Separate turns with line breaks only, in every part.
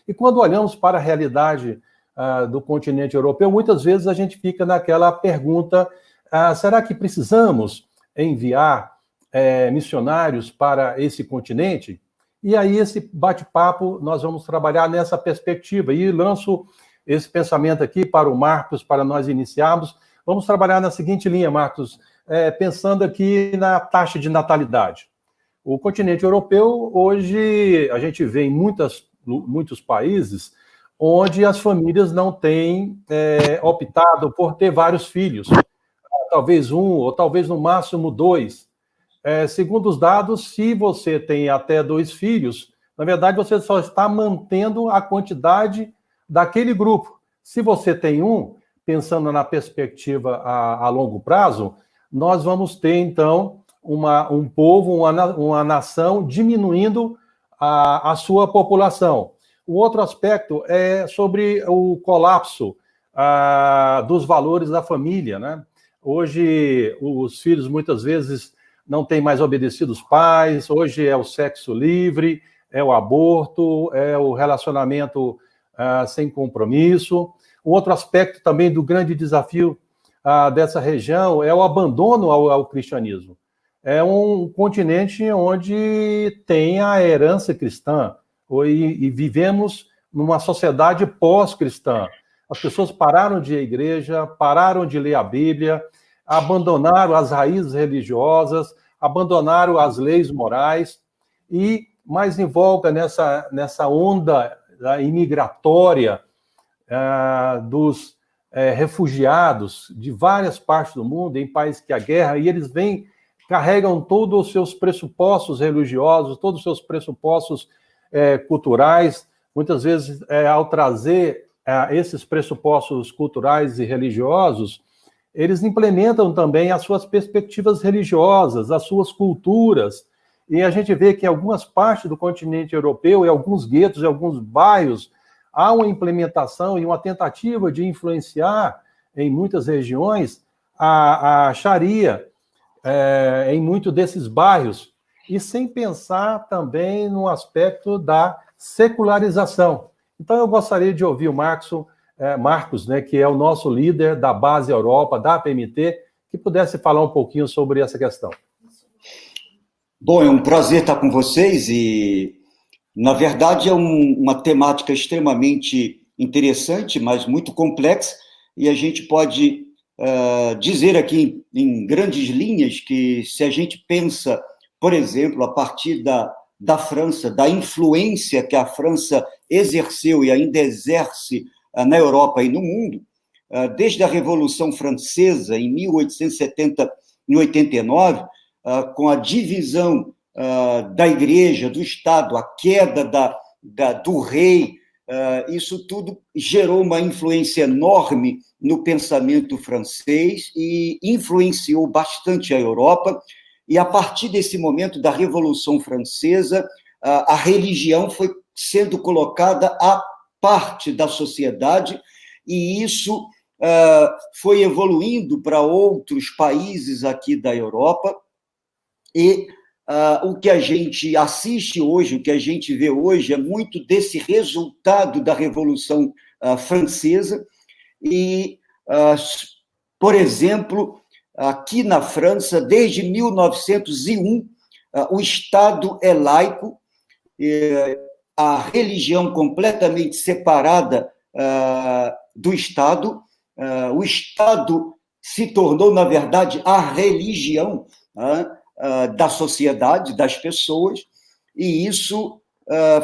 E quando olhamos para a realidade do continente europeu, muitas vezes a gente fica naquela pergunta, será que precisamos enviar missionários para esse continente? E aí, esse bate-papo, nós vamos trabalhar nessa perspectiva. E lanço esse pensamento aqui para o Marcos, para nós iniciarmos. Vamos trabalhar na seguinte linha, Marcos, pensando aqui na taxa de natalidade. O continente europeu, hoje, a gente vê em muitos países onde as famílias não têm optado por ter vários filhos, talvez um, ou talvez no máximo dois. Segundo os dados, se você tem até 2 filhos, na verdade você só está mantendo a quantidade daquele grupo. Se você tem um, pensando na perspectiva a longo prazo, nós vamos ter, então, um povo, uma nação diminuindo a sua população. O outro aspecto é sobre o colapso dos valores da família, né? Hoje, os filhos, muitas vezes, não têm mais obedecido os pais, hoje é o sexo livre, é o aborto, é o relacionamento sem compromisso. Um outro aspecto também do grande desafio dessa região é o abandono ao cristianismo. É um continente onde tem a herança cristã, e vivemos numa sociedade pós-cristã. As pessoas pararam de ir à igreja, pararam de ler a Bíblia, abandonaram as raízes religiosas, abandonaram as leis morais, e mais em voga nessa onda imigratória dos refugiados de várias partes do mundo, em países que há guerra, e eles carregam todos os seus pressupostos religiosos, todos os seus pressupostos culturais. Muitas vezes, ao trazer esses pressupostos culturais e religiosos, eles implementam também as suas perspectivas religiosas, as suas culturas. E a gente vê que em algumas partes do continente europeu, em alguns guetos, em alguns bairros, há uma implementação e uma tentativa de influenciar, em muitas regiões, a Sharia em muitos desses bairros, e sem pensar também no aspecto da secularização. Então, eu gostaria de ouvir o Marcos, né, que é o nosso líder da Base Europa, da APMT, que pudesse falar um pouquinho sobre essa questão.
Bom, é um prazer estar com vocês e, na verdade, é uma temática extremamente interessante, mas muito complexa, e a gente pode dizer aqui em grandes linhas que, se a gente pensa, por exemplo, a partir da França, da influência que a França exerceu e ainda exerce na Europa e no mundo, desde a Revolução Francesa, em 1870, em 89, com a divisão da Igreja, do Estado, a queda do rei, isso tudo gerou uma influência enorme no pensamento francês e influenciou bastante a Europa. E, a partir desse momento da Revolução Francesa, a religião foi sendo colocada à parte da sociedade, e isso foi evoluindo para outros países aqui da Europa, e o que a gente assiste hoje, o que a gente vê hoje, é muito desse resultado da Revolução Francesa. E, por exemplo, aqui na França, desde 1901, o Estado é laico, a religião completamente separada do Estado. O Estado se tornou, na verdade, a religião da sociedade, das pessoas, e isso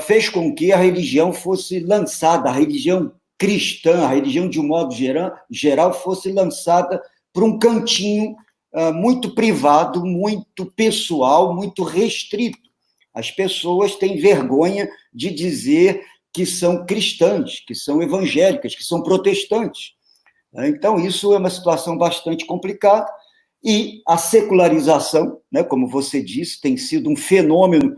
fez com que a religião fosse lançada, a religião cristã, a religião, de um modo geral, fosse lançada para um cantinho muito privado, muito pessoal, muito restrito. As pessoas têm vergonha de dizer que são cristãs, que são evangélicas, que são protestantes. Então, isso é uma situação bastante complicada, e a secularização, né, como você disse, tem sido um fenômeno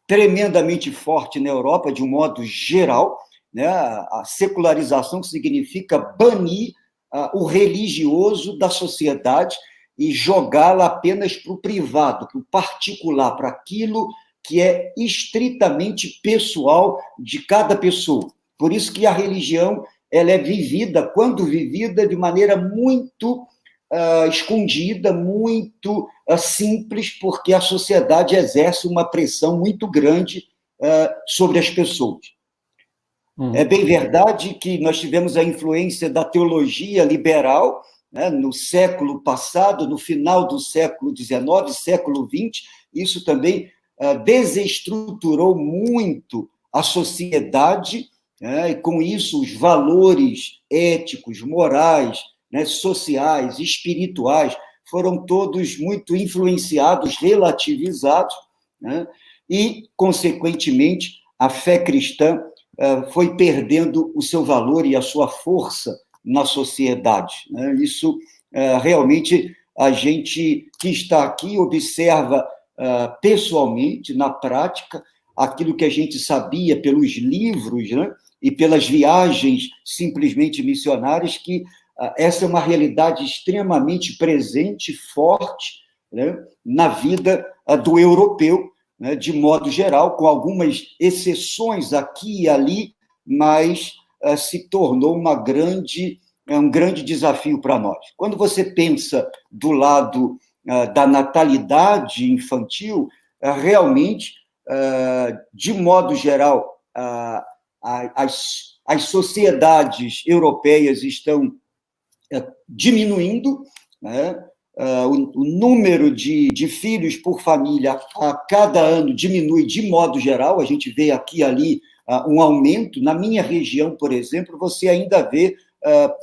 tremendamente forte na Europa, de um modo geral, né? A secularização significa banir o religioso da sociedade e jogá-la apenas para o privado, para o particular, para aquilo que é estritamente pessoal de cada pessoa. Por isso que a religião ela é vivida, quando vivida, de maneira muito escondida, muito simples, porque a sociedade exerce uma pressão muito grande sobre as pessoas. É bem verdade que nós tivemos a influência da teologia liberal, né, no século passado, no final do século XIX, século XX, isso também desestruturou muito a sociedade, né, e com isso os valores éticos, morais, né, sociais, espirituais, foram todos muito influenciados, relativizados, né, e, consequentemente, a fé cristã foi perdendo o seu valor e a sua força na sociedade. Isso, realmente, a gente que está aqui observa pessoalmente, na prática, aquilo que a gente sabia pelos livros, né, e pelas viagens simplesmente missionárias, que essa é uma realidade extremamente presente, forte, né, na vida do europeu, né, de modo geral, com algumas exceções aqui e ali, mas se tornou um grande desafio para nós. Quando você pensa do lado da natalidade infantil, realmente, de modo geral, as sociedades europeias estão diminuindo, né? O número de filhos por família a cada ano diminui de modo geral, a gente vê aqui e ali um aumento. Na minha região, por exemplo, você ainda vê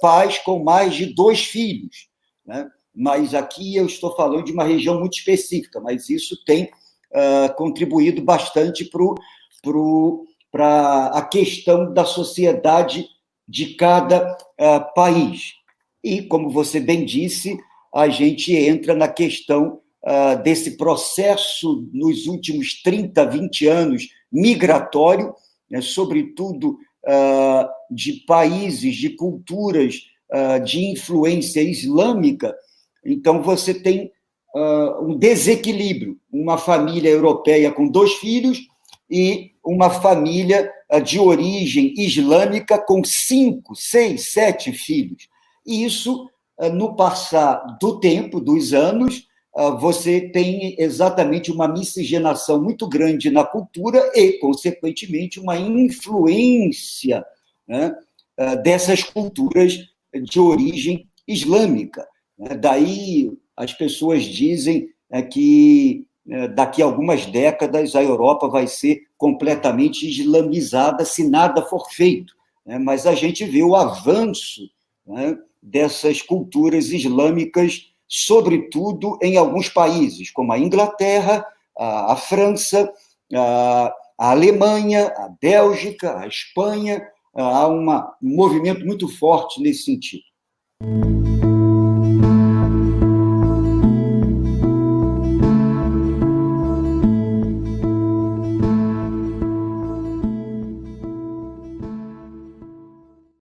pais com mais de 2 filhos, né? Mas aqui eu estou falando de uma região muito específica, mas isso tem contribuído bastante para a questão da sociedade de cada país. E, como você bem disse, a gente entra na questão desse processo nos últimos 30, 20 anos migratório, né, sobretudo de países, de culturas de influência islâmica. Então, você tem um desequilíbrio, uma família europeia com 2 filhos e uma família de origem islâmica com 5, 6, 7 filhos. E isso, no passar do tempo, dos anos, você tem exatamente uma miscigenação muito grande na cultura e, consequentemente, uma influência, né, dessas culturas de origem islâmica. Daí, as pessoas dizem que daqui a algumas décadas a Europa vai ser completamente islamizada se nada for feito. Mas a gente vê o avanço, né, dessas culturas islâmicas, sobretudo em alguns países, como a Inglaterra, a França, a Alemanha, a Bélgica, a Espanha. Há um movimento muito forte nesse sentido.